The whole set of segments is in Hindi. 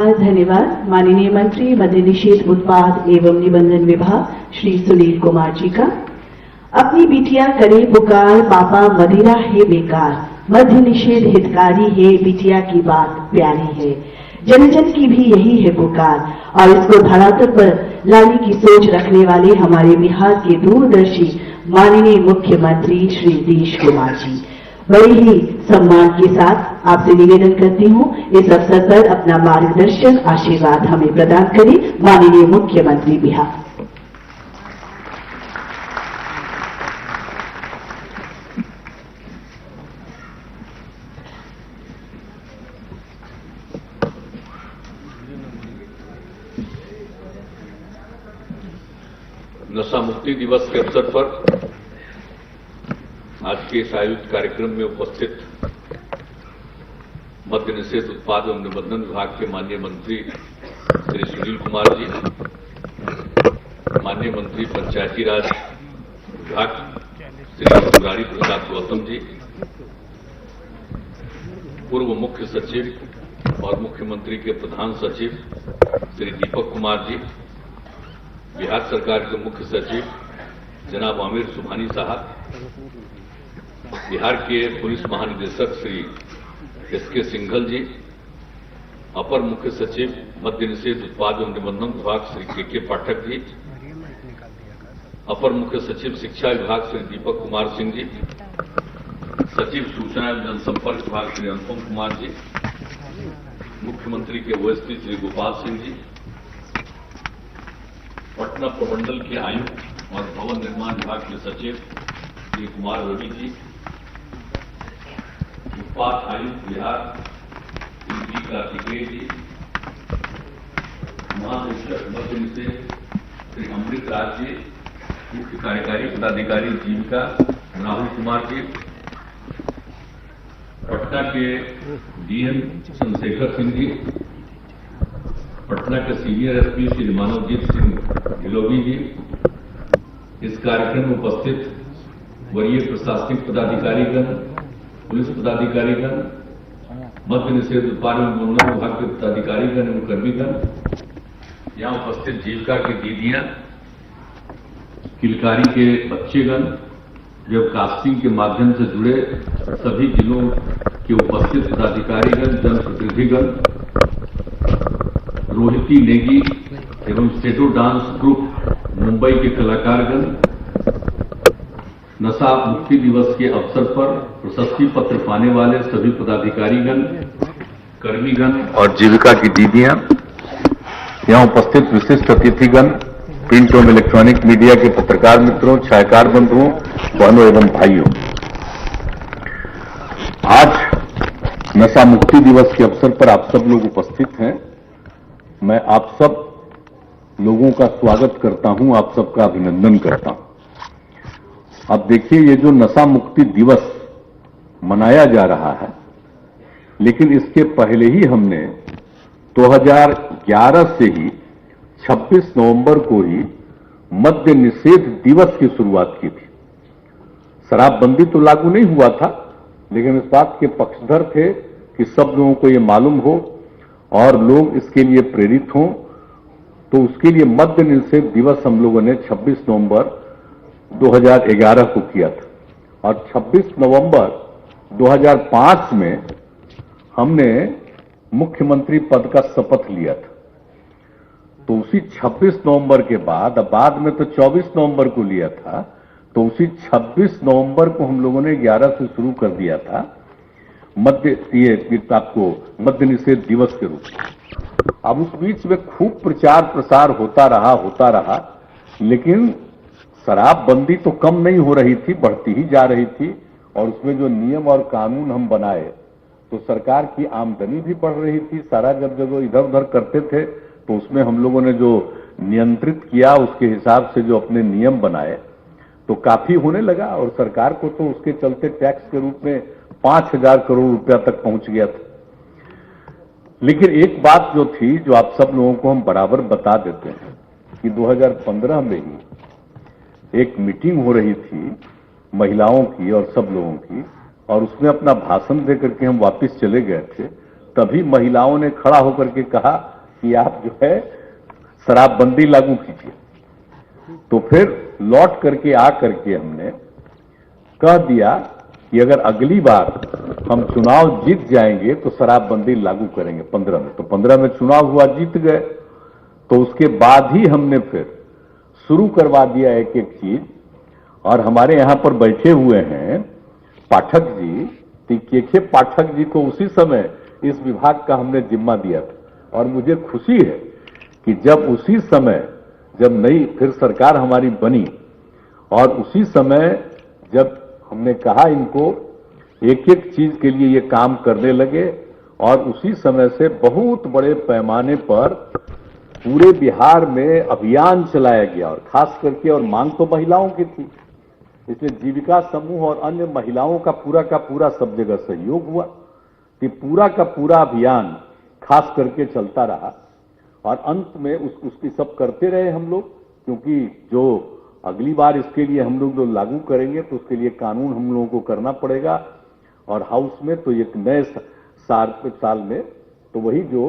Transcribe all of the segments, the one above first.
धन्यवाद माननीय मंत्री मद्य निषेध उत्पाद एवं निबंधन विभाग श्री सुनील कुमार जी का। अपनी बिटिया करे पुकार, पापा मदिरा है बेकार, मद्य निषेध हितकारी है, बिटिया की बात प्यारी है। जन जन की भी यही है पुकार और इसको धरातल पर लाने की सोच रखने वाले हमारे बिहार के दूरदर्शी माननीय मुख्यमंत्री श्री नीतीश कुमार जी, बड़े ही सम्मान के साथ आपसे निवेदन करती हूं इस अवसर पर अपना मार्गदर्शन आशीर्वाद हमें प्रदान करें माननीय मुख्यमंत्री बिहार। नशा मुक्ति दिवस के अवसर पर आज के इस आयोजित कार्यक्रम में उपस्थित मद्य निषेध उत्पाद एवं निबंधन विभाग के माननीय मंत्री श्री सुनील कुमार जी, माननीय मंत्री पंचायती राज विभाग श्री मुरारी प्रसाद गौतम जी, पूर्व मुख्य सचिव और मुख्यमंत्री के प्रधान सचिव श्री दीपक कुमार जी, बिहार सरकार के मुख्य सचिव जनाब आमिर सुबहानी साहब, बिहार के पुलिस महानिदेशक श्री एसके सिंघल जी, अपर मुख्य सचिव मद्य निषेध उत्पाद एवं निबंधन विभाग श्री के पाठक जी, अपर मुख्य सचिव शिक्षा विभाग श्री दीपक कुमार सिंह जी, सचिव सूचना एवं जनसंपर्क विभाग श्री अनुपम कुमार जी, मुख्यमंत्री के ओएसडी श्री गोपाल सिंह जी, पटना प्रमंडल के आयुक्त और भवन निर्माण विभाग के सचिव श्री कुमार रवि जी, उत्पाद आयुक्त बिहार श्री जी कार्तिकेय जी, महानिदेशक मद्य निषेध श्री अमृत राज जी, मुख्य कार्यकारी पदाधिकारी जीविका राहुल कुमार जी, पटना के डीएम चंद्रशेखर सिंह जी, पटना के सीनियर एसपी श्री मानवजीत सिंह ढिलोवी जी, इस कार्यक्रम में उपस्थित वरीय प्रशासनिक पदाधिकारीगण, पुलिस पदाधिकारीगण, मद्य निषेध उत्पाद एवं निबंधन विभाग के पदाधिकारीगण एवं कर्मीगण, यहां उपस्थित जीविका की दीदियां, किलकारी के बच्चेगण, वेबकास्टिंग के माध्यम से जुड़े सभी जिलों के उपस्थित पदाधिकारीगण, जनप्रतिनिधिगण, रोहिती नेगी एवं स्टेटो डांस ग्रुप मुंबई के कलाकारगण, नशा मुक्ति दिवस के अवसर पर प्रशस्ति पत्र पाने वाले सभी पदाधिकारीगण, कर्मीगण और जीविका की दीदियां, यहां उपस्थित विशिष्ट अतिथिगण, प्रिंट एवं इलेक्ट्रॉनिक मीडिया के पत्रकार मित्रों, छायाकार बंधुओं, बहनों एवं भाइयों, आज नशा मुक्ति दिवस के अवसर पर आप सब लोग उपस्थित हैं। मैं आप सब लोगों का स्वागत करता हूं, आप सबका अभिनंदन करता हूं। अब देखिए, ये जो नशा मुक्ति दिवस मनाया जा रहा है, लेकिन इसके पहले ही हमने 2011 से ही 26 नवंबर को ही मद्य निषेध दिवस की शुरुआत की थी। शराबबंदी तो लागू नहीं हुआ था, लेकिन इस बात के पक्षधर थे कि सब लोगों को ये मालूम हो और लोग इसके लिए प्रेरित हों, तो उसके लिए मद्य निषेध दिवस हम लोगों ने 26 नवंबर 2011 को किया था और 26 नवंबर 2005 में हमने मुख्यमंत्री पद का शपथ लिया था। तो उसी 26 नवंबर के बाद में तो 24 नवंबर को लिया था, तो उसी 26 नवंबर को हम लोगों ने 11 से शुरू कर दिया था आपको मद्य निषेध दिवस के रूप में। अब उस बीच में खूब प्रचार प्रसार होता रहा, लेकिन शराबबंदी तो कम नहीं हो रही थी, बढ़ती ही जा रही थी। और उसमें जो नियम और कानून हम बनाए तो सरकार की आमदनी भी बढ़ रही थी। सारा जब वो इधर उधर करते थे तो उसमें हम लोगों ने जो नियंत्रित किया, उसके हिसाब से जो अपने नियम बनाए तो काफी होने लगा। और सरकार को तो उसके चलते टैक्स के रूप में 5,000 करोड़ रुपया तक पहुंच गया था। लेकिन एक बात जो थी, जो आप सब लोगों को हम बराबर बता देते हैं कि 2015 में ही एक मीटिंग हो रही थी महिलाओं की और सब लोगों की, और उसमें अपना भाषण देकर के हम वापस चले गए थे। तभी महिलाओं ने खड़ा होकर के कहा कि आप जो है शराबबंदी लागू कीजिए। तो फिर लौट करके आ करके हमने कह दिया कि अगर अगली बार हम चुनाव जीत जाएंगे तो शराबबंदी लागू करेंगे 15 में। तो 15 में चुनाव हुआ, जीत गए। तो उसके बाद ही हमने फिर शुरू करवा दिया एक एक चीज। और हमारे यहां पर बैठे हुए हैं पाठक जी, के पाठक जी को उसी समय इस विभाग का हमने जिम्मा दिया था। और मुझे खुशी है कि जब उसी समय जब नई फिर सरकार हमारी बनी और उसी समय जब हमने कहा इनको एक एक चीज के लिए ये काम करने लगे, और उसी समय से बहुत बड़े पैमाने पर पूरे बिहार में अभियान चलाया गया। और खास करके और मांग तो महिलाओं की थी, इसलिए जीविका समूह और अन्य महिलाओं का पूरा सब जगह सहयोग हुआ कि पूरा का पूरा अभियान खास करके चलता रहा। और अंत में उसकी सब करते रहे हम लोग, क्योंकि जो अगली बार इसके लिए हम लोग जो लागू करेंगे तो उसके लिए कानून हम लोगों को करना पड़ेगा। और हाउस में तो एक नए साल में तो वही जो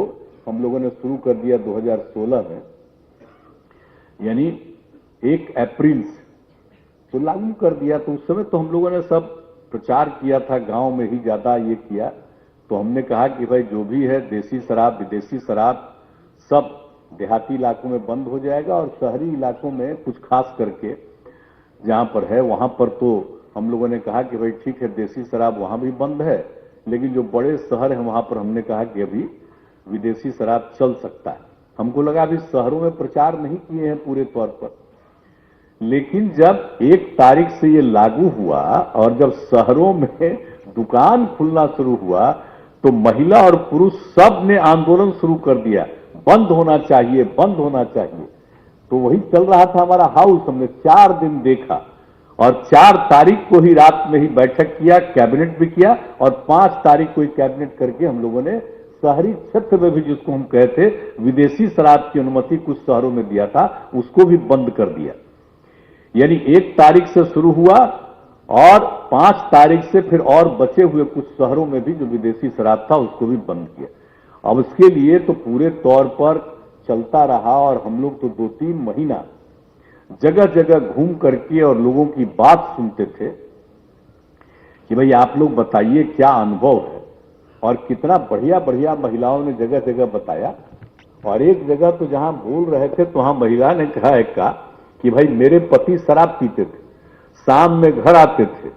हम लोगों ने शुरू कर दिया 2016 में, यानी 1 अप्रैल से तो लागू कर दिया। तो उस समय तो हम लोगों ने सब प्रचार किया था, गांव में ही ज्यादा ये किया। तो हमने कहा कि भाई जो भी है देसी शराब विदेशी शराब सब देहाती इलाकों में बंद हो जाएगा, और शहरी इलाकों में कुछ खास करके जहां पर है वहां पर तो हम लोगों ने कहा कि भाई ठीक है देसी शराब वहां भी बंद है, लेकिन जो बड़े शहर हैं वहां पर हमने कहा कि अभी विदेशी शराब चल सकता है। हमको लगा अभी शहरों में प्रचार नहीं किए हैं पूरे तौर पर, लेकिन जब 1 तारीख से ये लागू हुआ और जब शहरों में दुकान खुलना शुरू हुआ तो महिला और पुरुष सब ने आंदोलन शुरू कर दिया, बंद होना चाहिए, बंद होना चाहिए। तो वही चल रहा था हमारा हाउस। हमने 4 दिन देखा और 4 तारीख को ही रात में ही बैठक किया, कैबिनेट भी किया, और 5 तारीख को ही कैबिनेट करके हम लोगों ने शहरी क्षेत्र में भी जिसको हम कहते विदेशी शराब की अनुमति कुछ शहरों में दिया था उसको भी बंद कर दिया। यानी 1 तारीख से शुरू हुआ और 5 तारीख से फिर और बचे हुए कुछ शहरों में भी जो विदेशी शराब था उसको भी बंद किया। अब इसके लिए तो पूरे तौर पर चलता रहा और हम लोग तो 2-3 महीना जगह जगह घूम करके और लोगों की बात सुनते थे कि भाई आप लोग बताइए क्या अनुभव है। और कितना बढ़िया बढ़िया महिलाओं ने जगह जगह बताया। और एक जगह तो जहां बोल रहे थे तो वहां महिला ने कहा एक का कि भाई मेरे पति शराब पीते थे, शाम में घर आते थे,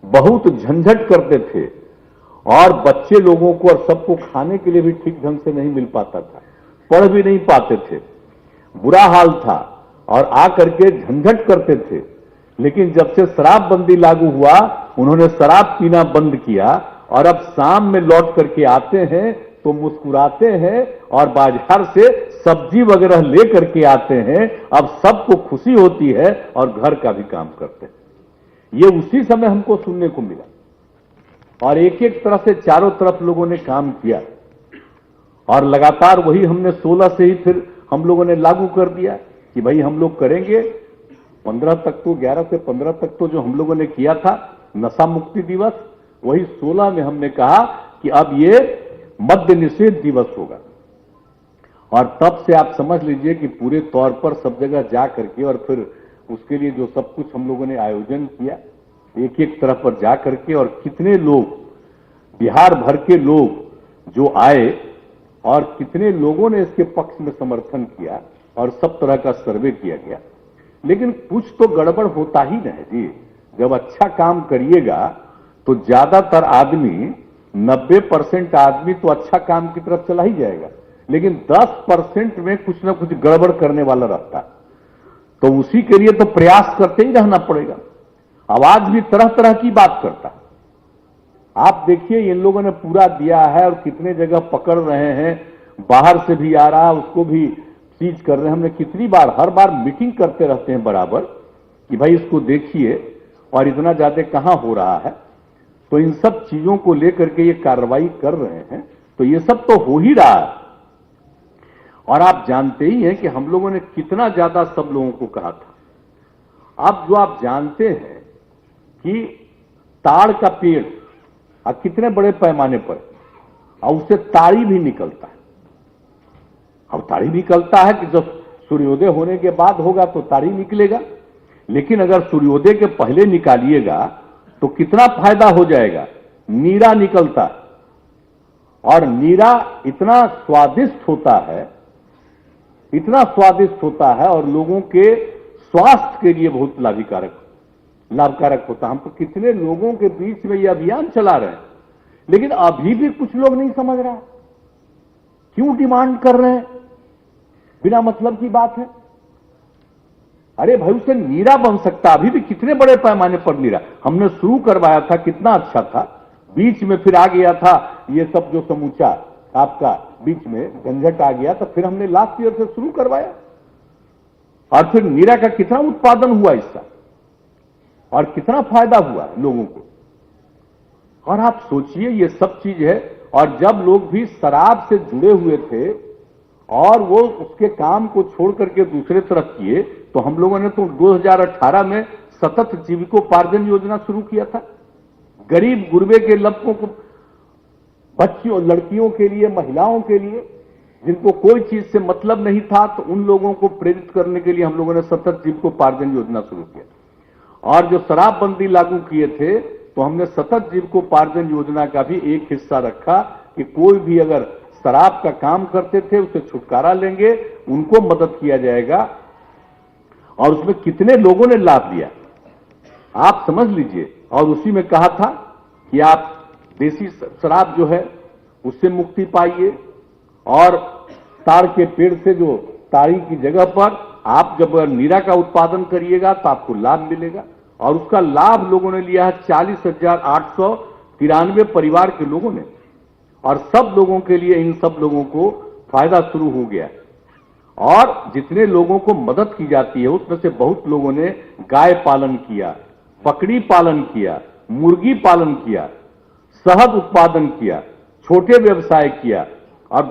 बहुत झंझट करते थे, और बच्चे लोगों को और सबको खाने के लिए भी ठीक ढंग से नहीं मिल पाता था, पढ़ भी नहीं पाते थे, बुरा हाल था, और आकर के झंझट करते थे। लेकिन जब से शराबबंदी लागू हुआ उन्होंने शराब पीना बंद किया, और अब शाम में लौट करके आते हैं तो मुस्कुराते हैं और बाजार से सब्जी वगैरह ले करके आते हैं। अब सबको खुशी होती है और घर का भी काम करते हैं। ये उसी समय हमको सुनने को मिला और एक एक तरह से चारों तरफ लोगों ने काम किया और लगातार वही हमने 16 से ही फिर हम लोगों ने लागू कर दिया कि भाई हम लोग करेंगे 15 तक तो 11 से 15 तक तो जो हम लोगों ने किया था नशा मुक्ति दिवस, वही 16 में हमने कहा कि अब ये मद्य निषेध दिवस होगा। और तब से आप समझ लीजिए कि पूरे तौर पर सब जगह जा करके और फिर उसके लिए जो सब कुछ हम लोगों ने आयोजन किया एक एक तरफ पर जा करके, और कितने लोग बिहार भर के लोग जो आए और कितने लोगों ने इसके पक्ष में समर्थन किया और सब तरह का सर्वे किया गया। लेकिन कुछ तो गड़बड़ होता ही नहीं जी। जब अच्छा काम करिएगा तो ज्यादातर आदमी 90% आदमी तो अच्छा काम की तरफ चला ही जाएगा, लेकिन 10% में कुछ ना कुछ गड़बड़ करने वाला रहता है। तो उसी के लिए तो प्रयास करते ही रहना पड़ेगा। आवाज भी तरह तरह की बात करता है। आप देखिए इन लोगों ने पूरा दिया है और कितने जगह पकड़ रहे हैं, बाहर से भी आ रहा है उसको भी सीज कर रहे हैं। हमने कितनी बार हर बार मीटिंग करते रहते हैं बराबर कि भाई इसको देखिए और इतना ज्यादा कहां हो रहा है। तो इन सब चीजों को लेकर के ये कार्रवाई कर रहे हैं, तो ये सब तो हो ही रहा है। और आप जानते ही हैं कि हम लोगों ने कितना ज्यादा सब लोगों को कहा था। अब जो आप जानते हैं कि ताड़ का पेड़ कितने बड़े पैमाने पर, और उससे ताड़ी भी निकलता है। अब ताड़ी निकलता है कि जब सूर्योदय होने के बाद होगा तो ताड़ी निकलेगा, लेकिन अगर सूर्योदय के पहले निकालिएगा तो कितना फायदा हो जाएगा। नीरा निकलता है और नीरा इतना स्वादिष्ट होता है, इतना स्वादिष्ट होता है और लोगों के स्वास्थ्य के लिए बहुत लाभकारक होता है। हम तो कितने लोगों के बीच में यह अभियान चला रहे हैं, लेकिन अभी भी कुछ लोग नहीं समझ रहा। क्यों डिमांड कर रहे हैं? बिना मतलब की बात है। अरे भाई, उससे नीरा बन सकता। अभी भी कितने बड़े पैमाने पर नीरा हमने शुरू करवाया था, कितना अच्छा था। बीच में फिर आ गया था ये सब जो समूचा आपका बीच में झंझट आ गया, तो फिर हमने लास्ट ईयर से शुरू करवाया और फिर नीरा का कितना उत्पादन हुआ इसका और कितना फायदा हुआ लोगों को। और आप सोचिए ये सब चीज है। और जब लोग भी शराब से जुड़े हुए थे और वो उसके काम को छोड़ करके दूसरे तरफ किए, तो हम लोगों ने तो 2018 में सतत जीविकोपार्जन योजना शुरू किया था। गरीब गुरबे के लड़कों को, बच्चियों, लड़कियों के लिए, महिलाओं के लिए, जिनको कोई चीज से मतलब नहीं था, तो उन लोगों को प्रेरित करने के लिए हम लोगों ने सतत जीविकोपार्जन योजना शुरू किया। और जो शराबबंदी लागू किए थे, तो हमने सतत जीविकोपार्जन योजना का भी एक हिस्सा रखा कि कोई भी अगर शराब का काम करते थे उसे छुटकारा लेंगे, उनको मदद किया जाएगा। और उसमें कितने लोगों ने लाभ लिया आप समझ लीजिए। और उसी में कहा था कि आप देसी शराब जो है उससे मुक्ति पाइए, और ताड़ के पेड़ से जो ताड़ी की जगह पर आप जब नीरा का उत्पादन करिएगा तो आपको लाभ मिलेगा। और उसका लाभ लोगों ने लिया है 40,893 परिवार के लोगों ने। और सब लोगों के लिए, इन सब लोगों को फायदा शुरू हो गया। और जितने लोगों को मदद की जाती है उसमें से बहुत लोगों ने गाय पालन किया, बकरी पालन किया, मुर्गी पालन किया, शहद उत्पादन किया, छोटे व्यवसाय किया और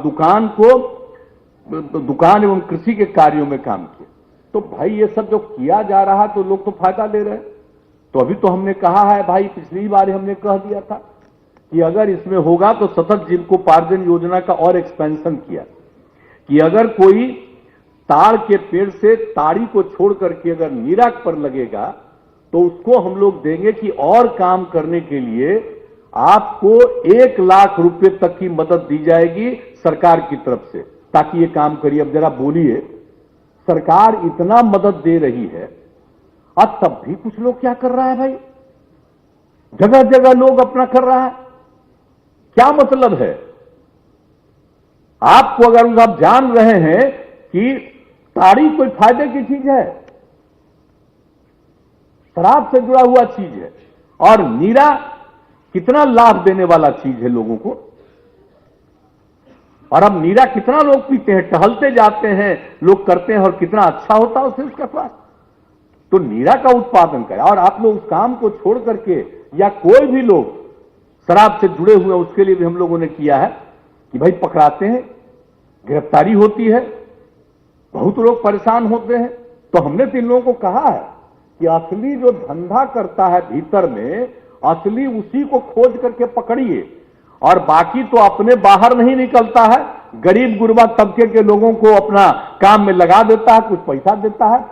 दुकान एवं कृषि के कार्यों में काम किया। तो भाई ये सब जो किया जा रहा है तो लोग तो फायदा ले रहे हैं। तो अभी तो हमने कहा है भाई, पिछली बार हमने कह दिया था कि अगर इसमें होगा तो सतत जीविकोपार्जन योजना का और एक्सपेंशन किया कि अगर कोई ताड़ के पेड़ से ताड़ी को छोड़ करके अगर नीरा पर लगेगा तो उसको हम लोग देंगे कि और काम करने के लिए आपको 1 लाख रुपए तक की मदद दी जाएगी सरकार की तरफ से, ताकि ये काम करिए। अब जरा बोलिए, सरकार इतना मदद दे रही है और तब भी कुछ लोग क्या कर रहा है भाई? जगह जगह लोग अपना कर रहा है। क्या मतलब है? आपको अगर आप जान रहे हैं कि ताड़ी कोई फायदे की चीज है, शराब से जुड़ा हुआ चीज है, और नीरा कितना लाभ देने वाला चीज है लोगों को। और अब नीरा कितना लोग पीते हैं, टहलते जाते हैं, लोग करते हैं, और कितना अच्छा होता है उसे उसका स्वाद। तो नीरा का उत्पादन करें। और आप लोग उस काम को छोड़ करके, या कोई भी लोग शराब से जुड़े हुए, उसके लिए भी हम लोगों ने किया है कि भाई पकड़ाते हैं, गिरफ्तारी होती है, बहुत लोग परेशान होते हैं। तो हमने तो इन लोगों को कहा है कि असली जो धंधा करता है भीतर में, असली उसी को खोज करके पकड़िए। और बाकी तो अपने बाहर नहीं निकलता है, गरीब गुरबा तबके के लोगों को अपना काम में लगा देता है, कुछ पैसा देता है।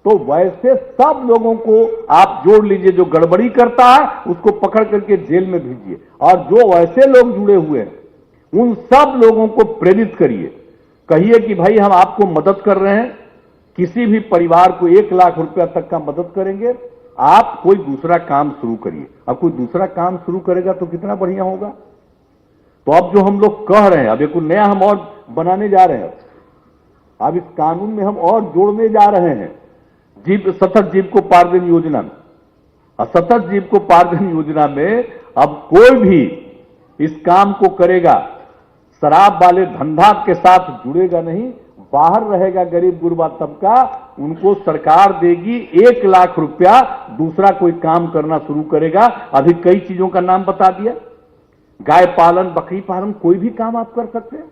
तो वैसे सब लोगों को आप जोड़ लीजिए, जो गड़बड़ी करता है उसको पकड़ करके जेल में भेजिए, और जो वैसे लोग जुड़े हुए हैं उन सब लोगों को प्रेरित करिए। कहिए कि भाई हम आपको मदद कर रहे हैं, किसी भी परिवार को 1 लाख रुपया तक का मदद करेंगे, आप कोई दूसरा काम शुरू करिए। अब कोई दूसरा काम शुरू करेगा तो कितना बढ़िया होगा। तो अब जो हम लोग कह रहे हैं, अब एक नया हम और बनाने जा रहे हैं। अब इस कानून में हम और जोड़ने जा रहे हैं सतत जीविकोपार्जन योजना में। और सतत जीविकोपार्जन योजना में अब कोई भी इस काम को करेगा, शराब वाले धंधा के साथ जुड़ेगा नहीं, बाहर रहेगा गरीब गुरबा तबका, उनको सरकार देगी 1 लाख रुपया, दूसरा कोई काम करना शुरू करेगा। अभी कई चीजों का नाम बता दिया, गाय पालन, बकरी पालन, कोई भी काम आप कर सकते हैं,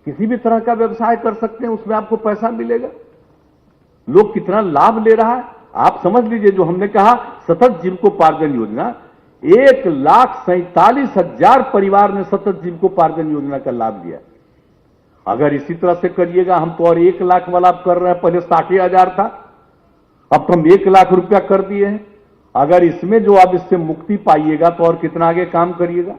किसी भी तरह का व्यवसाय कर सकते हैं, उसमें आपको पैसा मिलेगा। लोग कितना लाभ ले रहा है आप समझ लीजिए। जो हमने कहा सतत जीविकोपार्जन योजना, 1,47,000 परिवार ने सतत जीविकोपार्जन योजना का लाभ लिया। अगर इसी तरह से करिएगा, हम तो और 1 लाख वाला कर रहे हैं, पहले 60,000 था, अब तो हम 1 लाख रुपया कर दिए हैं। अगर इसमें जो अब इससे मुक्ति पाइएगा तो और कितना आगे काम करिएगा,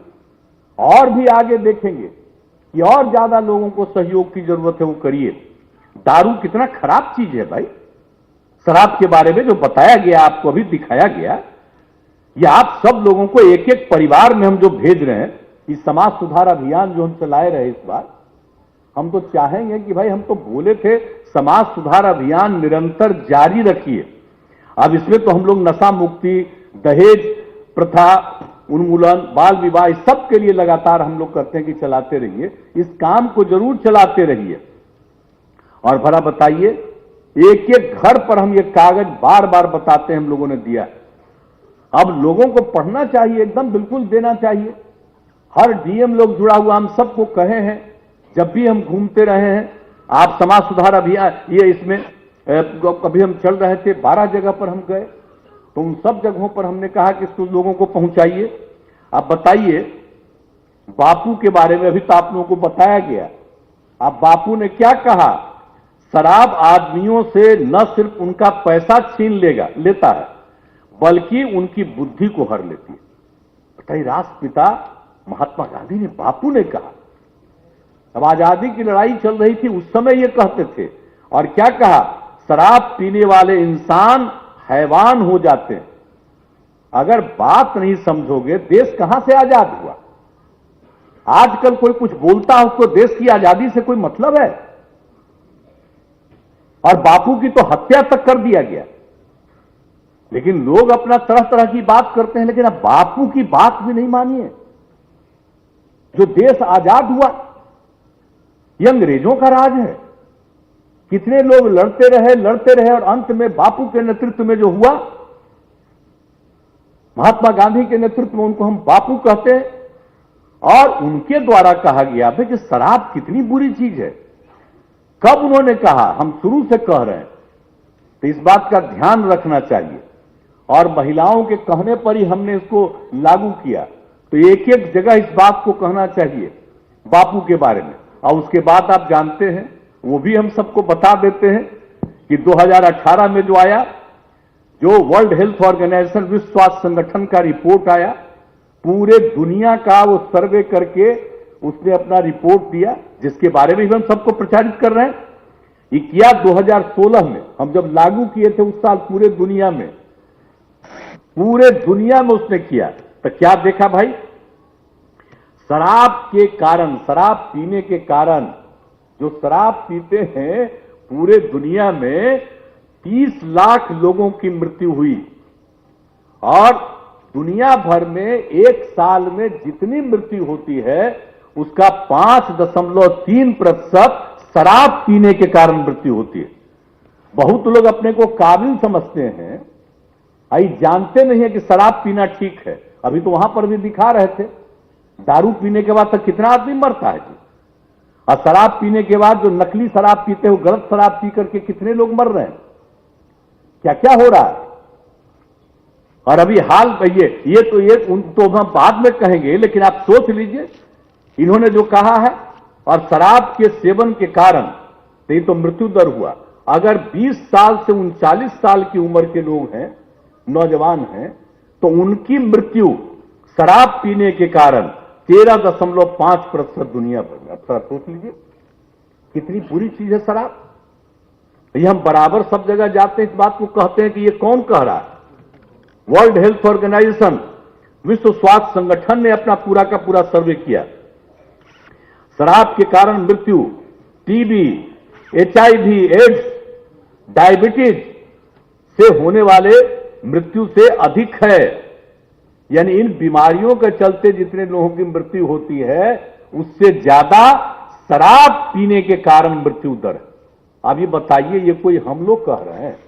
और भी आगे देखेंगे कि और ज्यादा लोगों को सहयोग की जरूरत है, वो करिए। दारू कितना खराब चीज है भाई। शराब के बारे में जो बताया गया, आपको अभी दिखाया गया, ये आप सब लोगों को एक एक परिवार में हम जो भेज रहे हैं, इस समाज सुधार अभियान जो हम चलाए रहे इस बार, हम तो चाहेंगे कि भाई, हम तो बोले थे समाज सुधार अभियान निरंतर जारी रखिए। अब इसमें तो हम लोग नशा मुक्ति, दहेज प्रथा उन्मूलन, बाल विवाह, इस सब के लिए लगातार हम लोग करते हैं कि चलाते रहिए, इस काम को जरूर चलाते रहिए। और भला बताइए, एक एक घर पर हम ये कागज बार बार बताते हैं, हम लोगों ने दिया। अब लोगों को पढ़ना चाहिए, एकदम बिल्कुल देना चाहिए। हर डीएम लोग जुड़ा हुआ, हम सबको कहे हैं, जब भी हम घूमते रहे हैं, आप समाज सुधार अभियान ये इसमें कभी हम चल रहे थे, 12 जगह पर हम गए, तो उन सब जगहों पर हमने कहा कि इसको लोगों को पहुंचाइए। आप बताइए, बापू के बारे में अभी तो आप लोगों को बताया गया। अब बापू ने क्या कहा, शराब आदमियों से न सिर्फ उनका पैसा छीन लेता है, बल्कि उनकी बुद्धि को हर लेती है। बताइए, राष्ट्रपिता महात्मा गांधी ने, बापू ने कहा। अब आजादी की लड़ाई चल रही थी, उस समय ये कहते थे। और क्या कहा, शराब पीने वाले इंसान हैवान हो जाते हैं। अगर बात नहीं समझोगे, देश कहां से आजाद हुआ? आजकल कोई कुछ बोलता है, उसको देश की आजादी से कोई मतलब है? और बापू की तो हत्या तक कर दिया गया। लेकिन लोग अपना तरह तरह की बात करते हैं, लेकिन अब बापू की बात भी नहीं मानिए। जो देश आजाद हुआ, ये अंग्रेजों का राज है। कितने लोग लड़ते रहे और अंत में बापू के नेतृत्व में जो हुआ, महात्मा गांधी के नेतृत्व में, उनको हम बापू कहते हैं। और उनके द्वारा कहा गया था कि शराब कितनी बुरी चीज है। कब उन्होंने कहा? हम शुरू से कह रहे हैं, तो इस बात का ध्यान रखना चाहिए। और महिलाओं के कहने पर ही हमने इसको लागू किया, तो एक एक जगह इस बात को कहना चाहिए बापू के बारे में। और उसके बाद आप जानते हैं, वो भी हम सबको बता देते हैं कि 2018 में जो आया, जो वर्ल्ड हेल्थ ऑर्गेनाइजेशन, विश्व स्वास्थ्य संगठन का रिपोर्ट आया, पूरे दुनिया का वो सर्वे करके उसने अपना रिपोर्ट दिया, जिसके बारे में हम सबको प्रचारित कर रहे हैं। ये किया 2016 में, हम जब लागू किए थे उस साल पूरे दुनिया में उसने किया। तो क्या देखा भाई, शराब के कारण, शराब पीने के कारण, जो शराब पीते हैं, पूरे दुनिया में 30 लाख लोगों की मृत्यु हुई। और दुनिया भर में एक साल में जितनी मृत्यु होती है, उसका 5.3% शराब पीने के कारण मृत्यु होती है। बहुत लोग अपने को काबिल समझते हैं, आई जानते नहीं है कि शराब पीना ठीक है। अभी तो वहां पर भी दिखा रहे थे, दारू पीने के बाद तक कितना आदमी मरता है जी। और शराब पीने के बाद जो नकली शराब पीते हो, गलत शराब पी करके कितने लोग मर रहे हैं, क्या क्या हो रहा है। और अभी हाल ये तो हम बाद में कहेंगे, लेकिन आप सोच लीजिए, इन्होंने जो कहा है, और शराब के सेवन के कारण ये तो मृत्यु दर हुआ। अगर 20 साल से 39 साल की उम्र के लोग हैं, नौजवान हैं, तो उनकी मृत्यु शराब पीने के कारण 13.5% दुनिया भर में। अब थोड़ा सोच लीजिए, कितनी बुरी चीज है शराब। ये हम बराबर सब जगह जाते हैं, इस बात को कहते हैं कि ये कौन कह रहा है? वर्ल्ड हेल्थ ऑर्गेनाइजेशन, विश्व स्वास्थ्य संगठन ने अपना पूरा का पूरा सर्वे किया। शराब के कारण मृत्यु टीबी, एचआईवी, एड्स, डायबिटीज से होने वाले मृत्यु से अधिक है। यानी इन बीमारियों के चलते जितने लोगों की मृत्यु होती है, उससे ज्यादा शराब पीने के कारण मृत्यु दर है। अब ये बताइए, ये कोई हम लोग कह रहे हैं?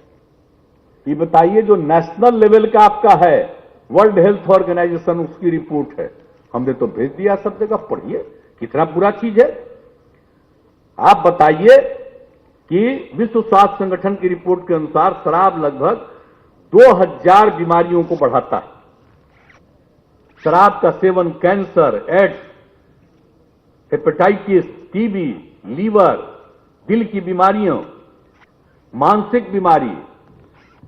ये बताइए, जो नेशनल लेवल का आपका है, वर्ल्ड हेल्थ ऑर्गेनाइजेशन, उसकी रिपोर्ट है, हमने तो भेज दिया सब जगह, पढ़िए, कितना बुरा चीज है। आप बताइए कि विश्व स्वास्थ्य संगठन की रिपोर्ट के अनुसार शराब लगभग 2000 बीमारियों को बढ़ाता है। शराब का सेवन cancer, AIDS, hepatitis, TB, liver, दिल की बीमारियों, मानसिक बीमारी,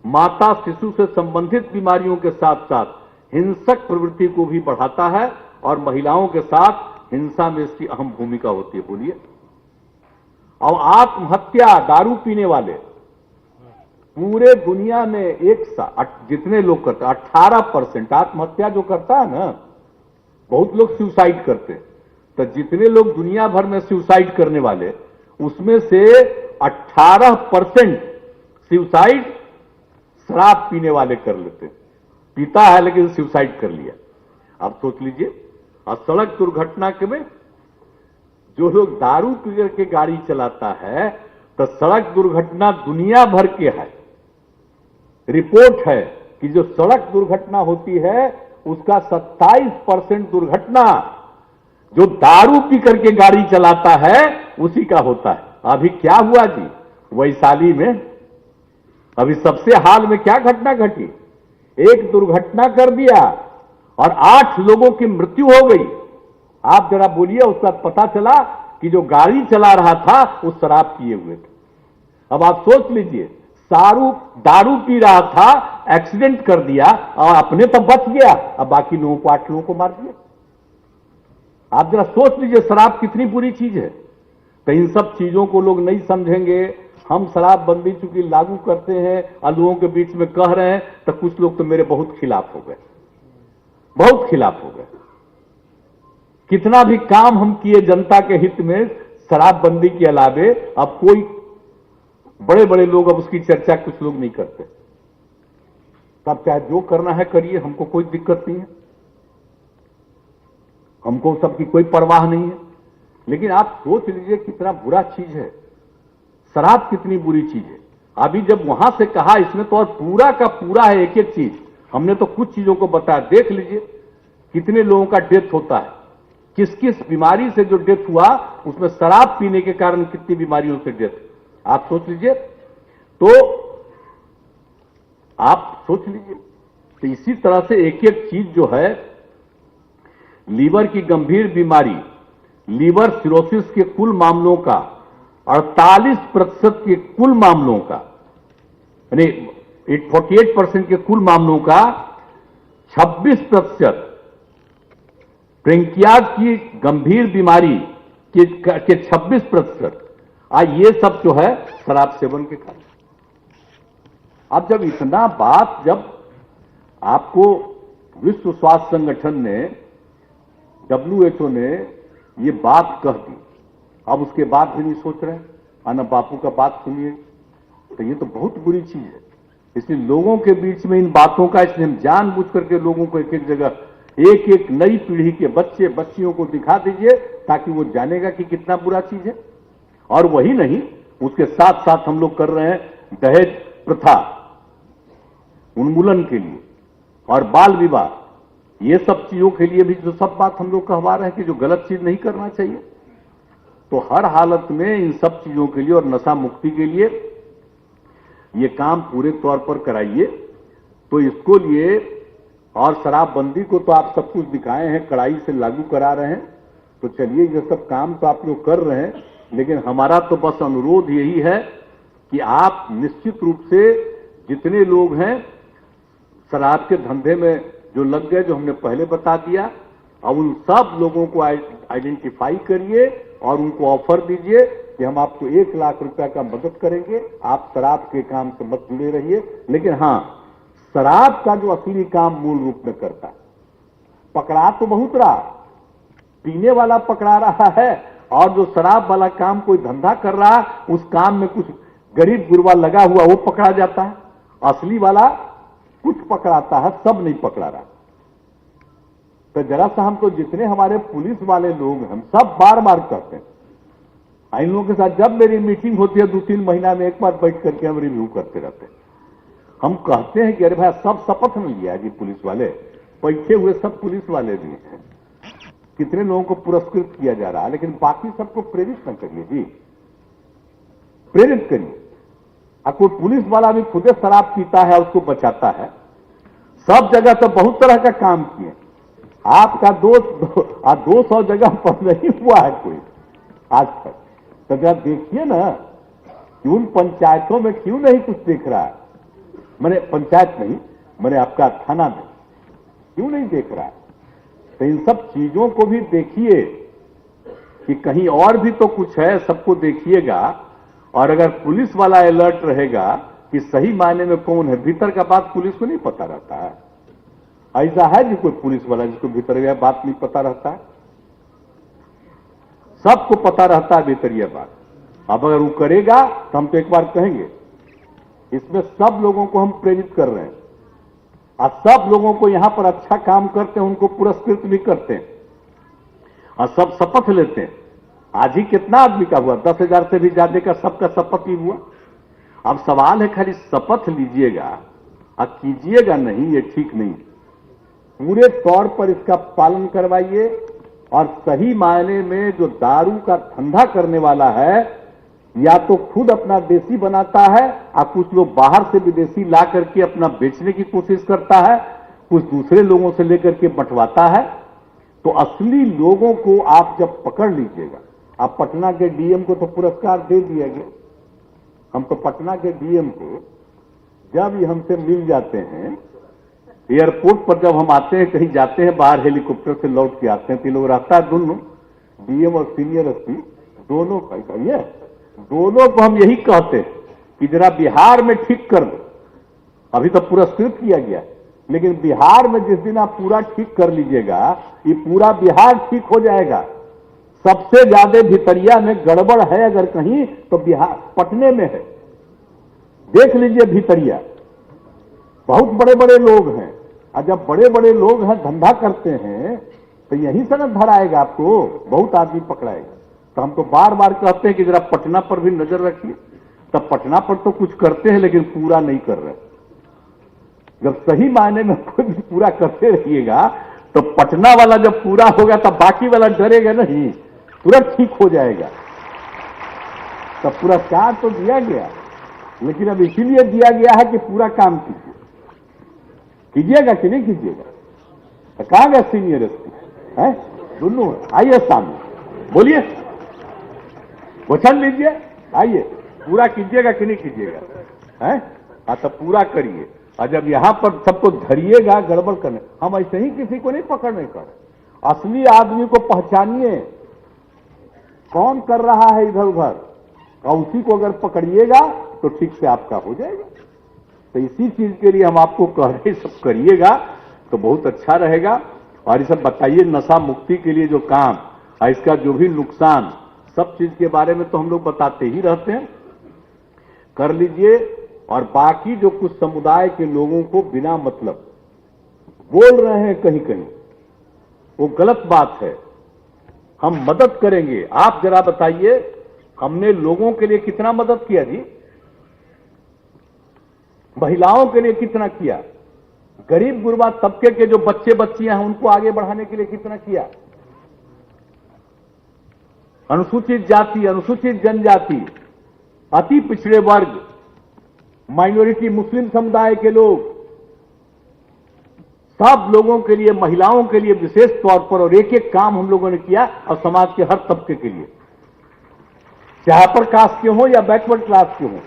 माता शिशु से संबंधित बीमारियों के साथ साथ हिंसक प्रवृत्ति को भी बढ़ाता है और महिलाओं के साथ हिंसा में इसकी अहम भूमिका होती है। बोलिए। और आत्महत्या, दारू पीने वाले पूरे दुनिया में एक साथ जितने लोग करते हैं 18% आत्महत्या जो करता है ना, बहुत लोग सुसाइड करते हैं, तो जितने लोग दुनिया भर में सुसाइड करने वाले उसमें से 18% सुसाइड शराब पीने वाले कर लेते हैं। पीता है लेकिन सुसाइड कर लिया। अब सोच लीजिए, और सड़क दुर्घटना के में जो लोग दारू पी करके गाड़ी चलाता है, तो सड़क दुर्घटना दुनिया भर के है। रिपोर्ट है कि जो सड़क दुर्घटना होती है उसका 27% दुर्घटना जो दारू पी करके गाड़ी चलाता है उसी का होता है। अभी क्या हुआ जी वैशाली में, अभी सबसे हाल में क्या घटना घटी, एक दुर्घटना कर दिया और 8 लोगों की मृत्यु हो गई। आप जरा बोलिए, उसका पता चला कि जो गाड़ी चला रहा था वो शराब पिए हुए थे। अब आप सोच लीजिए, दारू पी रहा था, एक्सीडेंट कर दिया और अपने तो बच गया, अब बाकी लोगों को 8 लोगों को मार दिया। आप जरा सोच लीजिए शराब कितनी बुरी चीज है। तो इन सब चीजों को लोग नहीं समझेंगे। हम शराबबंदी चूंकि लागू करते हैं और लोगों के बीच में कह रहे हैं, तो कुछ लोग तो मेरे बहुत खिलाफ हो गए, बहुत खिलाफ हो गए। कितना भी काम हम किए जनता के हित में शराबबंदी के अलावे, अब कोई बड़े बड़े लोग अब उसकी चर्चा कुछ लोग नहीं करते। तब चाहे जो करना है करिए, हमको कोई दिक्कत नहीं है, हमको सबकी कोई परवाह नहीं है। लेकिन आप सोच लीजिए कितना बुरा चीज है, शराब कितनी बुरी चीज है। अभी जब वहां से कहा इसमें तो और पूरा का पूरा है, एक एक चीज। हमने तो कुछ चीजों को बताया, देख लीजिए कितने लोगों का डेथ होता है, किस किस बीमारी से जो डेथ हुआ उसमें शराब पीने के कारण कितनी बीमारियों से डेथ, आप सोच लीजिए। तो आप सोच लीजिए, तो इसी तरह से एक एक चीज जो है, लीवर की गंभीर बीमारी, लीवर सिरोसिस के कुल मामलों का 48% के कुल मामलों का, यानी 48% के कुल मामलों का 26%, ब्रोंकियाज की गंभीर बीमारी के 26%, ये सब जो है शराब सेवन के कारण। अब जब इतना बात, जब आपको विश्व स्वास्थ्य संगठन ने, WHO ने ये बात कह दी, अब उसके बाद भी नहीं सोच रहे आना बापू का बात सुनिए, तो ये तो बहुत बुरी चीज है। इसलिए लोगों के बीच में इन बातों का, इसलिए हम जानबूझ करके लोगों को एक एक जगह, एक एक नई पीढ़ी के बच्चे बच्चियों को दिखा दीजिए ताकि वो जानेगा कि कितना बुरा चीज है। और वही नहीं, उसके साथ साथ हम लोग कर रहे हैं दहेज प्रथा उन्मूलन के लिए और बाल विवाह, ये सब चीजों के लिए भी जो सब बात हम लोग कहवा रहे हैं कि जो गलत चीज नहीं करना चाहिए। तो हर हालत में इन सब चीजों के लिए और नशा मुक्ति के लिए ये काम पूरे तौर पर कराइए। तो इसको लिए, और शराबबंदी को तो आप सब कुछ दिखाए हैं, कड़ाई से लागू करा रहे हैं, तो चलिए ये सब काम तो आप लोग कर रहे हैं। लेकिन हमारा तो बस अनुरोध यही है कि आप निश्चित रूप से जितने लोग हैं शराब के धंधे में जो लग गए, जो हमने पहले बता दिया, अब उन सब लोगों को आइडेंटिफाई करिए और उनको ऑफर दीजिए कि हम आपको 1 लाख रुपया का मदद करेंगे, आप शराब के काम से मत जुड़े रहिए। लेकिन हां, शराब का जो असली काम मूल रूप में करता है, पकड़ा तो बहुत रहा, पीने वाला पकड़ा रहा है, और जो शराब वाला काम कोई धंधा कर रहा है उस काम में कुछ गरीब गुरबा लगा हुआ वो पकड़ा जाता है, असली वाला कुछ पकड़ाता है, सब नहीं पकड़ा रहा। तो जरा सा हम तो जितने हमारे पुलिस वाले लोग हैं, हम सब बार बार कहते हैं, इन लोगों के साथ जब मेरी मीटिंग होती है 2-3 महीना में एक बार बैठ करके हम रिव्यू करते रहते हैं। हम कहते हैं कि अरे भाई सब शपथ में लिया है जी, पुलिस वाले बैठे हुए सब पुलिस वाले भी हैं, कितने लोगों को पुरस्कृत किया जा रहा है, लेकिन बाकी सबको प्रेरित न करिए जी, प्रेरित करिए। और कोई पुलिस वाला भी खुद शराब पीता है, उसको बचाता है। सब जगह तो बहुत तरह का काम किए, आपका दोस्त 200 जगह पर नहीं हुआ है कोई आज तक। तो जरा देखिए ना कि उन पंचायतों में क्यों नहीं कुछ देख रहा है, मैंने पंचायत नहीं, मैंने आपका थाना में क्यों नहीं देख रहा है। तो इन सब चीजों को भी देखिए कि कहीं और भी तो कुछ है, सबको देखिएगा। और अगर पुलिस वाला अलर्ट रहेगा कि सही मायने में कौन है, भीतर का बात पुलिस को नहीं पता रहता है। ऐसा है कि कोई पुलिस वाला जिसको भीतर बात नहीं पता रहता है? सबको पता रहता है भीतरिया बात। अब अगर वो करेगा तो हम तो एक बार कहेंगे, इसमें सब लोगों को हम प्रेरित कर रहे हैं और सब लोगों को यहां पर अच्छा काम करते हैं उनको पुरस्कृत भी करते हैं और सब शपथ लेते हैं। आज ही कितना आदमी का हुआ, 10,000 से भी ज्यादा का सबका शपथ ही हुआ। अब सवाल है खाली शपथ लीजिएगा और कीजिएगा नहीं, ये ठीक नहीं। पूरे तौर पर इसका पालन करवाइए और सही मायने में जो दारू का धंधा करने वाला है या तो खुद अपना देसी बनाता है और कुछ लोग बाहर से विदेशी ला करके अपना बेचने की कोशिश करता है, कुछ दूसरे लोगों से लेकर के बंटवाता है। तो असली लोगों को आप जब पकड़ लीजिएगा, आप पटना के डीएम को तो पुरस्कार दे दिया गया। हम तो पटना के डीएम को जब ये हमसे मिल जाते हैं एयरपोर्ट पर, जब हम आते हैं कहीं जाते हैं बाहर हेलीकॉप्टर से लौट के आते हैं, तो लोग रहता है दोनों डीएम और सीनियर एसपी दोनों का ये दोनों को हम यही कहते हैं कि जरा बिहार में ठीक कर दो। अभी तो पुरस्कृत किया गया, लेकिन बिहार में जिस दिन आप पूरा ठीक कर लीजिएगा, ये पूरा बिहार ठीक हो जाएगा। सबसे ज्यादा भितरिया में गड़बड़ है अगर कहीं तो बिहार पटने में है। देख लीजिए भितरिया, बहुत बड़े बड़े लोग हैं और जब बड़े बड़े लोग हैं धंधा करते हैं तो यहीं से न धराएगा आपको, बहुत आदमी पकड़ाएगा। तो हम तो बार बार कहते हैं कि जरा पटना पर भी नजर रखिए। तब पटना पर तो कुछ करते हैं लेकिन पूरा नहीं कर रहे। जब सही मायने में कोई भी पूरा करते रहिएगा तो पटना वाला जब पूरा होगा तब बाकी वाला डरेगा नहीं, तुरंत ठीक हो जाएगा। तब पुरस्कार तो दिया गया, लेकिन अब इसीलिए दिया गया है कि पूरा काम कीजिए। कीजिएगा कि नहीं कीजिएगा? तो कहां गया सीनियर एसपी है? दोनों आइए सामने बोलिए, वचन लीजिए, आइए पूरा कीजिएगा कि नहीं कीजिएगा? है तो पूरा करिए। और जब यहां पर सबको धरिएगा गड़बड़ करने, हम ऐसे ही किसी को नहीं पकड़ने कर। असली आदमी को पहचानिए कौन कर रहा है इधर उधर, और उसी को अगर पकड़िएगा तो ठीक से आपका हो जाएगा। तो इसी चीज के लिए हम आपको कह रहे, सब करिएगा तो बहुत अच्छा रहेगा। और ये सब बताइए, नशा मुक्ति के लिए जो काम और इसका जो भी नुकसान, सब चीज के बारे में तो हम लोग बताते ही रहते हैं, कर लीजिए। और बाकी जो कुछ समुदाय के लोगों को बिना मतलब बोल रहे हैं कहीं कहीं, वो गलत बात है। हम मदद करेंगे। आप जरा बताइए, हमने लोगों के लिए कितना मदद किया जी? महिलाओं के लिए कितना किया? गरीब गुरबा तबके के जो बच्चे बच्चियां हैं उनको आगे बढ़ाने के लिए कितना किया? अनुसूचित जाति, अनुसूचित जनजाति, अति पिछड़े वर्ग, माइनॉरिटी मुस्लिम समुदाय के लोग, सब लोगों के लिए, महिलाओं के लिए विशेष तौर पर, और एक एक काम हम लोगों ने किया। और समाज के हर तबके के लिए, चाहे अपर कास्ट के हों या बैकवर्ड क्लास के हों,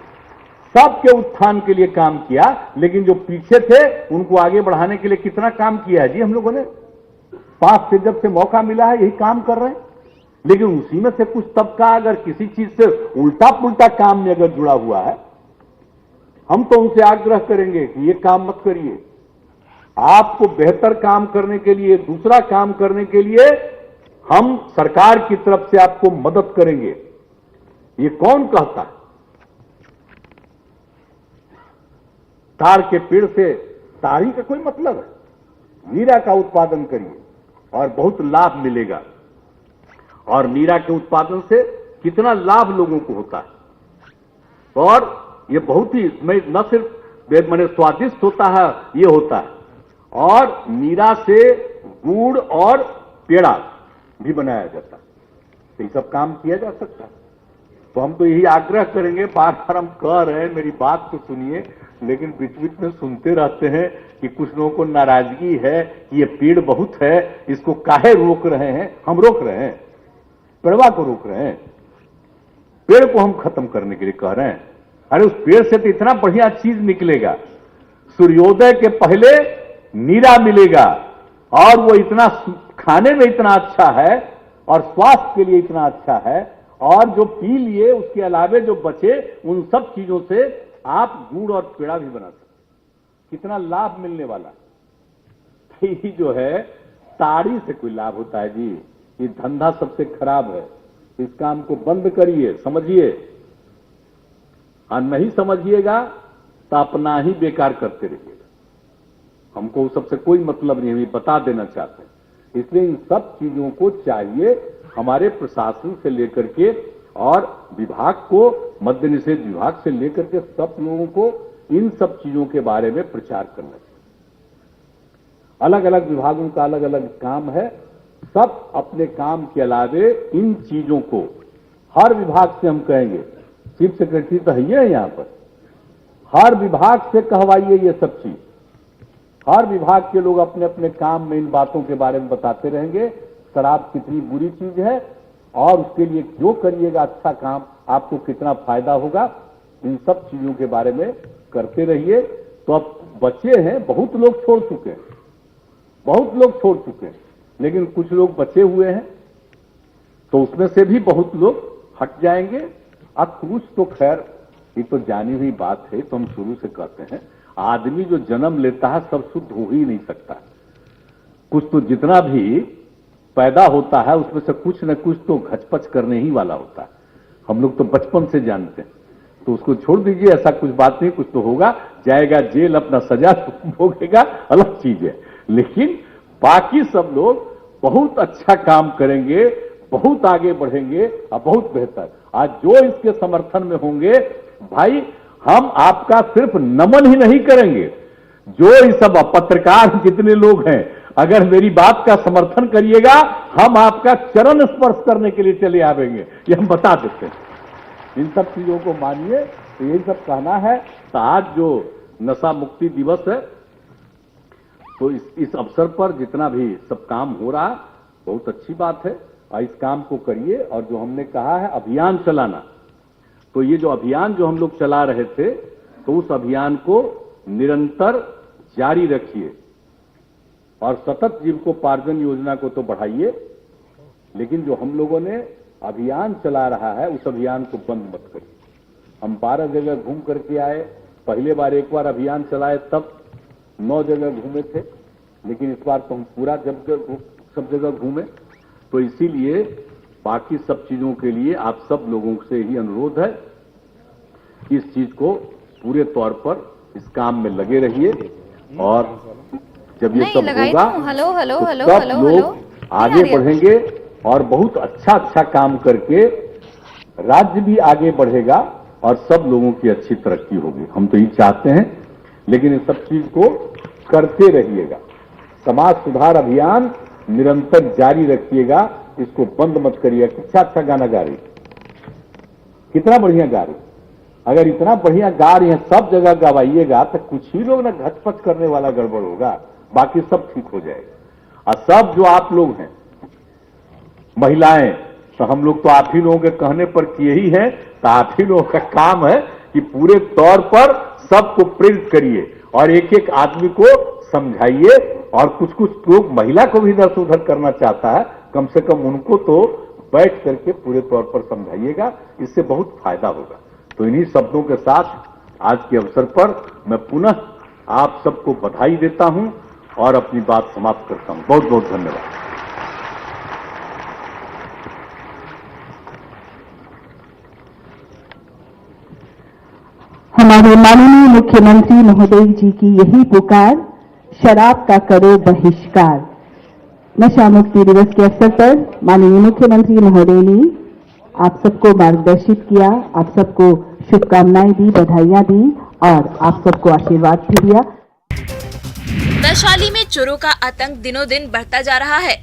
सबके उत्थान के लिए काम किया। लेकिन जो पीछे थे उनको आगे बढ़ाने के लिए कितना काम किया है जी हम लोगों ने? 5 से जब से मौका मिला है यही काम कर रहे हैं। लेकिन उसी में से कुछ तबका अगर किसी चीज से उल्टा पुल्टा काम में अगर जुड़ा हुआ है, हम तो उनसे आग्रह करेंगे कि ये काम मत करिए। आपको बेहतर काम करने के लिए, दूसरा काम करने के लिए हम सरकार की तरफ से आपको मदद करेंगे। ये कौन कहता है? तार के पेड़ से तारी का कोई मतलब है? नीरा का उत्पादन करिए और बहुत लाभ मिलेगा। और नीरा के उत्पादन से कितना लाभ लोगों को होता है। और ये बहुत ही न सिर्फ मैंने स्वादिष्ट होता है, ये होता है, और नीरा से गुड़ और पेड़ा भी बनाया जाता है। तो ये सब काम किया जा सकता है। तो हम तो यही आग्रह करेंगे, बार बार हम कह रहे हैं, मेरी बात को सुनिए, लेकिन बीच बीच में सुनते रहते हैं कि कुछ लोगों को नाराजगी है कि ये पेड़ बहुत है, इसको काहे रोक रहे हैं। हम रोक रहे हैं, पेड़वा को रोक रहे हैं, पेड़ को हम खत्म करने के लिए कह रहे हैं। अरे उस पेड़ से तो इतना बढ़िया चीज निकलेगा, सूर्योदय के पहले नीरा मिलेगा, और वो इतना खाने में इतना अच्छा है और स्वास्थ्य के लिए इतना अच्छा है, और जो पी लिए उसके अलावे जो बचे उन सब चीजों से आप गुड़ और पेड़ा भी बना सकते। कितना लाभ मिलने वाला। ये जो है ताड़ी से कोई लाभ होता है जी? ये धंधा सबसे खराब है। इस काम को बंद करिए, समझिए, और नहीं समझिएगा तो अपना ही बेकार करते रहिएगा। हमको सबसे कोई मतलब नहीं, हम बता देना चाहते हैं। इसलिए इन सब चीजों को चाहिए हमारे प्रशासन से लेकर के और विभाग को, मद्य निषेध विभाग से लेकर के सब लोगों को इन सब चीजों के बारे में प्रचार करना चाहिए। अलग अलग विभागों का अलग अलग काम है, सब अपने काम के अलावे इन चीजों को हर विभाग से हम कहेंगे, चीफ सेक्रेटरी तो है यहां पर, हर विभाग से कहवाइए ये सब चीज। हर विभाग के लोग अपने अपने काम में इन बातों के बारे में बताते रहेंगे, शराब कितनी बुरी चीज है और उसके लिए जो करिएगा अच्छा काम, आपको कितना फायदा होगा, इन सब चीजों के बारे में करते रहिए। तो अब बचे हैं, बहुत लोग छोड़ चुके हैं, बहुत लोग छोड़ चुके हैं, लेकिन कुछ लोग बचे हुए हैं, तो उसमें से भी बहुत लोग हट जाएंगे। अब कुछ तो खैर ये तो जानी हुई बात है, तो हम शुरू से कहते हैं, आदमी जो जन्म लेता है सब शुद्ध हो ही नहीं सकता। कुछ तो जितना भी पैदा होता है उसमें से कुछ न कुछ तो घचपच करने ही वाला होता है। हम लोग तो बचपन से जानते हैं, तो उसको छोड़ दीजिए, ऐसा कुछ बात नहीं, कुछ तो होगा, जाएगा जेल, अपना सजा भोगेगा, अलग चीज है। लेकिन बाकी सब लोग बहुत अच्छा काम करेंगे, बहुत आगे बढ़ेंगे और बहुत बेहतर। आज जो इसके समर्थन में होंगे, भाई हम आपका सिर्फ नमन ही नहीं करेंगे, जो इस सब पत्रकार जितने लोग हैं, अगर मेरी बात का समर्थन करिएगा, हम आपका चरण स्पर्श करने के लिए चले आवेंगे, ये हम बता देते हैं। इन सब चीजों को मानिए, तो यही सब कहना है। तो आज जो नशा मुक्ति दिवस है, तो इस अवसर पर जितना भी सब काम हो रहा, बहुत अच्छी बात है, और इस काम को करिए। और जो हमने कहा है अभियान चलाना, तो ये जो अभियान जो हम लोग चला रहे थे, तो उस अभियान को निरंतर जारी रखिए और सतत जीविकोपार्जन योजना को तो बढ़ाइए, लेकिन जो हम लोगों ने अभियान चला रहा है उस अभियान को बंद मत करिए। हम 12 जगह घूम करके आए, पहले बार एक बार अभियान चलाए तब 9 जगह घूमे थे, लेकिन इस बार तो हम पूरा सब जगह घूमे। तो इसीलिए बाकी सब चीजों के लिए आप सब लोगों से ही अनुरोध है, इस चीज को पूरे तौर पर इस काम में लगे रहिए, और जब ये सब होगा तो सब लोग आगे बढ़ेंगे और बहुत अच्छा काम करके राज्य भी आगे बढ़ेगा और सब लोगों की अच्छी तरक्की होगी। हम तो ये चाहते हैं, लेकिन इस सब चीज को करते रहिएगा। समाज सुधार अभियान निरंतर जारी रखिएगा, इसको बंद मत करिएगा। कितना अच्छा गाना गा रही, कितना बढ़िया गा रही। अगर इतना बढ़िया गा रही है, सब जगह गवाइएगा, तो कुछ ही लोग ना घचपच करने वाला गड़बड़ होगा, बाकी सब ठीक हो जाएगा। और सब जो आप लोग हैं महिलाएं, तो हम लोग तो आप ही लोगों के कहने पर किए ही हैं, तो आप ही लोगों का काम है कि पूरे तौर पर सबको प्रेरित करिए और एक एक आदमी को समझाइए। और कुछ कुछ लोग महिला को भी इधर से उधर करना चाहता है, कम से कम उनको तो बैठ करके पूरे तौर पर समझाइएगा, इससे बहुत फायदा होगा। तो इन्हीं शब्दों के साथ आज के अवसर पर मैं पुनः आप सबको बधाई देता हूं और अपनी बात समाप्त करता हूं। बहुत बहुत धन्यवाद। हमारे माननीय मुख्यमंत्री महोदय जी की यही पुकार, शराब का करो बहिष्कार। नशा मुक्ति दिवस के अवसर पर माननीय मुख्यमंत्री महोदय ने आप सबको मार्गदर्शित किया, आप सबको शुभकामनाएं दी, बधाइयां दी और आप सबको आशीर्वाद भी दिया। वैशाली में चोरों का आतंक दिनों दिन बढ़ता जा रहा है।